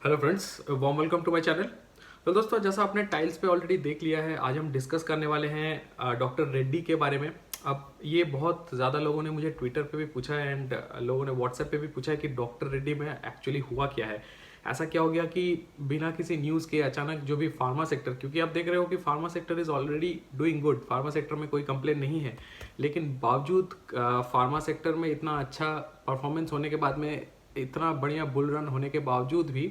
Hello friends, warm welcome to my channel. तो दोस्तों, जैसा आपने टाइल्स पे ऑलरेडी देख लिया है, आज हम डिस्कस करने वाले हैं डॉक्टर रेड्डी के बारे में। अब ये बहुत ज़्यादा लोगों ने मुझे ट्विटर पे भी पूछा है एंड लोगों ने व्हाट्सएप पे भी पूछा है कि डॉक्टर रेड्डी में एक्चुअली हुआ क्या है। ऐसा क्या हो गया कि बिना किसी न्यूज़ के अचानक जो भी फार्मा सेक्टर, क्योंकि आप देख रहे हो कि pharma sector is already doing good, pharma sector में कोई कंप्लेन नहीं है, लेकिन बावजूद फार्मा सेक्टर में इतना अच्छा परफॉर्मेंस होने के बाद में, इतना बढ़िया बुल रन होने के बावजूद भी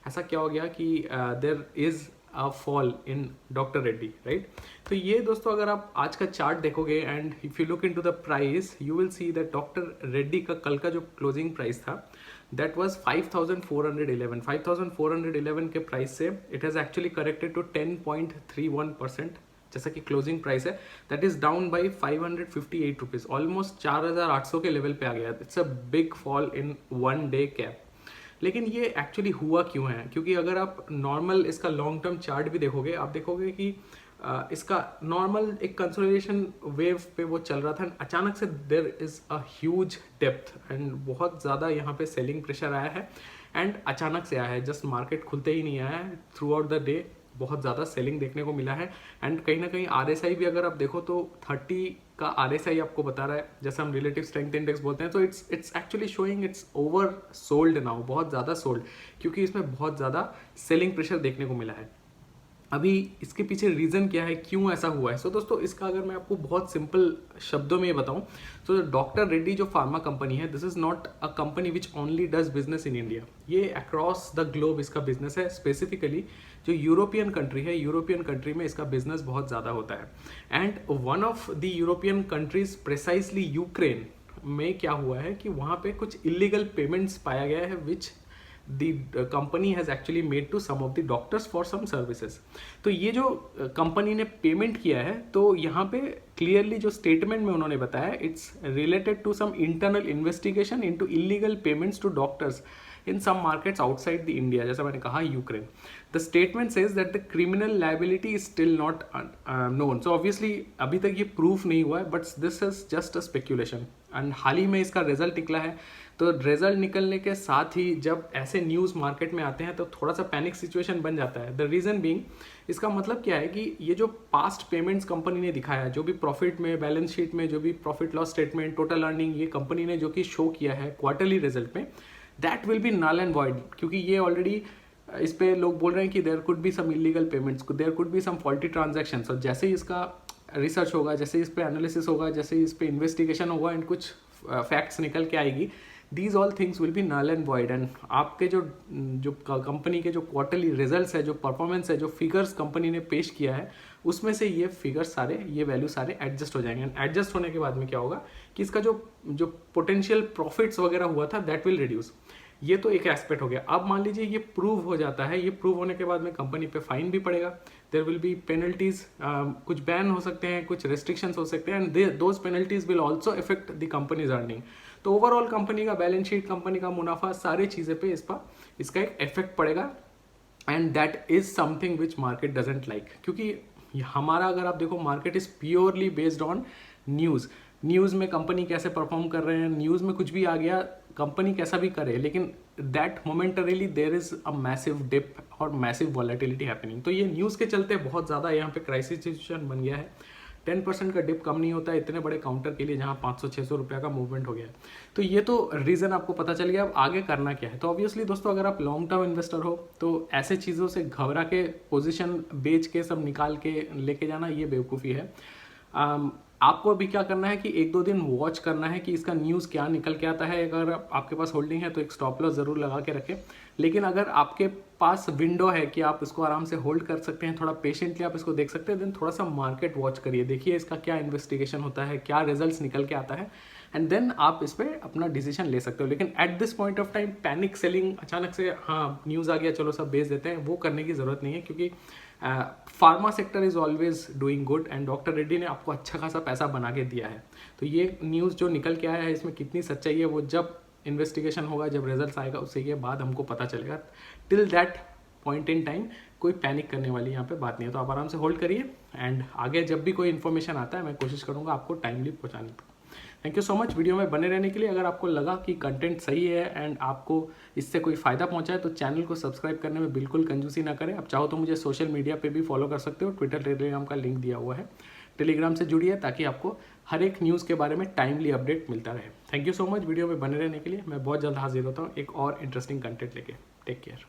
ऐसा क्या हो गया कि there is a fall in doctor Reddy, right. तो ये दोस्तों, अगर आप आज का चार्ट देखोगे and if you look into the price, you will see that doctor Reddy का कल का जो क्लोजिंग प्राइस था दैट वाज 5411। 5411 के प्राइस से it has actually corrected to 10.31%, जैसा कि क्लोजिंग प्राइस है, that is down by 558 rupees, almost 4800 के लेवल पे आ गया। It's a big fall in one day cap. लेकिन ये एक्चुअली हुआ क्यों है? क्योंकि अगर आप नॉर्मल इसका लॉन्ग टर्म चार्ट भी देखोगे, आप देखोगे कि इसका नॉर्मल एक कंसोलिडेशन वेव पे वो चल रहा था, अचानक से देर is a huge depth and बहुत ज़्यादा यहाँ पे सेलिंग प्रेशर आया है एंड अचानक से आया है, जस्ट मार्केट खुलते ही नहीं आया है। थ्रू आउट द डे बहुत ज़्यादा सेलिंग देखने को मिला है एंड कहीं ना कहीं RSI भी अगर आप देखो तो 30 का RSI आपको बता रहा है, जैसे हम रिलेटिव स्ट्रेंथ इंडेक्स बोलते हैं, तो it's actually showing it's over sold now, बहुत ज़्यादा सोल्ड, क्योंकि इसमें बहुत ज़्यादा सेलिंग प्रेशर देखने को मिला है। अभी इसके पीछे रीज़न क्या है, क्यों ऐसा हुआ है? सो दोस्तों, इसका अगर मैं आपको बहुत सिंपल शब्दों में ये बताऊं तो डॉक्टर रेड्डी जो फार्मा कंपनी है, this is not a company which only does business in India. ये अक्रॉस द ग्लोब इसका बिजनेस है। स्पेसिफिकली जो यूरोपियन कंट्री है, यूरोपियन कंट्री में इसका बिजनेस बहुत ज़्यादा होता है and one of the European countries, precisely Ukraine में क्या हुआ है कि वहाँ पे कुछ इलीगल पेमेंट्स पाया गया है विच the company has actually made to some of the doctors for some services। तो ये जो कंपनी ने पेमेंट किया है, तो यहाँ पे क्लियरली जो स्टेटमेंट में उन्होंने बताया, it's related to some internal investigation into illegal payments to doctors in some markets outside the India, जैसा मैंने कहा Ukraine. The statement says that the criminal liability is still not known. So obviously अभी तक ये proof नहीं हुआ है, but this is just a speculation and हाल ही में इसका रिजल्ट निकला है। तो रिजल्ट निकलने के साथ ही जब ऐसे न्यूज़ मार्केट में आते हैं तो थोड़ा सा पैनिक सिचुएशन बन जाता है। द रीज़न बीइंग, इसका मतलब क्या है कि ये जो पास्ट पेमेंट्स कंपनी ने दिखाया, जो भी प्रॉफिट में, बैलेंस शीट में जो भी profit loss statement, total earning ये कंपनी ने जो कि शो किया है क्वार्टरली रिजल्ट में, that will be null and void. क्योंकि ये ऑलरेडी इस पे लोग बोल रहे हैं कि there could be some illegal payments, there could be some faulty transaction. और जैसे ही इसका रिसर्च होगा, जैसे ही इस पे एनालिसिस होगा, जैसे ही इस पे इन्वेस्टिगेशन होगा एंड कुछ फैक्ट्स निकल के आएगी, these all things will be null and void and आपके जो कंपनी के जो क्वार्टरली रिजल्ट्स है, जो परफॉर्मेंस है, जो फिगर्स कंपनी ने पेश किया है, उसमें से ये फिगर्स सारे, ये वैल्यू सारे एडजस्ट हो जाएंगे। एडजस्ट होने के बाद में क्या होगा कि इसका जो पोटेंशियल प्रॉफिट्स वगैरह हुआ था, दैट विल रिड्यूस। ये तो एक एस्पेक्ट हो गया। अब मान लीजिए ये प्रूव हो जाता है, ये प्रूव होने के बाद में कंपनी पे फाइन भी पड़ेगा, देयर विल बी पेनल्टीज, कुछ बैन हो सकते हैं, कुछ रेस्ट्रिक्शंस हो सकते हैं and those penalties will also effect the companies earning. तो ओवरऑल कंपनी का बैलेंस शीट, कंपनी का मुनाफा, सारी चीज़ें पे इसका एक इफेक्ट पड़ेगा and that is something which market doesn't like. क्योंकि हमारा अगर आप देखो, market is purely based on news में कंपनी कैसे परफॉर्म कर रहे हैं, न्यूज़ में कुछ भी आ गया, कंपनी कैसा भी करे, लेकिन that momentarily there is a massive dip और मैसिव वॉलेटिलिटी हैपनिंग। तो ये न्यूज़ के चलते बहुत ज़्यादा यहाँ पे क्राइसिस सिचुएशन बन गया है। 10% का डिप कम नहीं होता है इतने बड़े काउंटर के लिए, जहाँ 500-600 रुपये का मूवमेंट हो गया है। तो ये तो रीज़न आपको पता चल गया। अब आगे करना क्या है? तो ऑब्वियसली दोस्तों, अगर आप लॉन्ग टर्म इन्वेस्टर हो तो ऐसे चीज़ों से घबरा के पोजीशन बेच के सब निकाल के लेके जाना, ये बेवकूफ़ी है। आपको अभी क्या करना है कि 1-2 दिन वॉच करना है कि इसका न्यूज़ क्या निकल के आता है। अगर आपके पास होल्डिंग है तो एक स्टॉप लॉस ज़रूर लगा के रखें, लेकिन अगर आपके पास विंडो है कि आप इसको आराम से होल्ड कर सकते हैं, थोड़ा पेशेंटली आप इसको देख सकते हैं, देन थोड़ा सा मार्केट वॉच करिए, देखिए इसका क्या इन्वेस्टिगेशन होता है, क्या रिजल्ट्स निकल के आता है एंड देन आप इस पर अपना डिसीजन ले सकते हो। लेकिन at this point of time panic selling, अचानक से हाँ न्यूज़ आ गया चलो सब बेच देते हैं, वो करने की ज़रूरत नहीं है। क्योंकि pharma sector is always doing good and doctor Reddy ने आपको अच्छा खासा पैसा बना के दिया है। तो ये न्यूज़ जो निकल के आया है, इसमें कितनी सच्चाई है वो जब इन्वेस्टिगेशन होगा, जब रिजल्ट्स आएगा, उससे के बाद हमको पता चलेगा। Till that point in time कोई पैनिक करने वाली यहाँ पे बात नहीं है। तो आप आराम से होल्ड करिए एंड आगे जब भी कोई इन्फॉर्मेशन आता है, मैं कोशिश करूँगा आपको टाइमली पहुँचाने की। Thank you so much video में बने रहने के लिए। अगर आपको लगा कि कंटेंट सही है एंड आपको इससे कोई फ़ायदा पहुंचा है तो चैनल को सब्सक्राइब करने में बिल्कुल कंजूसी ना करें। आप चाहो तो मुझे सोशल मीडिया पे भी फॉलो कर सकते हो, ट्विटर टेलीग्राम का लिंक दिया हुआ है, टेलीग्राम से जुड़िए ताकि आपको हर एक न्यूज़ के बारे में टाइमली अपडेट मिलता रहे। Thank you so much video में बने रहने के लिए। मैं बहुत जल्द हाजिर होता हूँ एक और इंटरेस्टिंग कंटेंट लेके। Take care.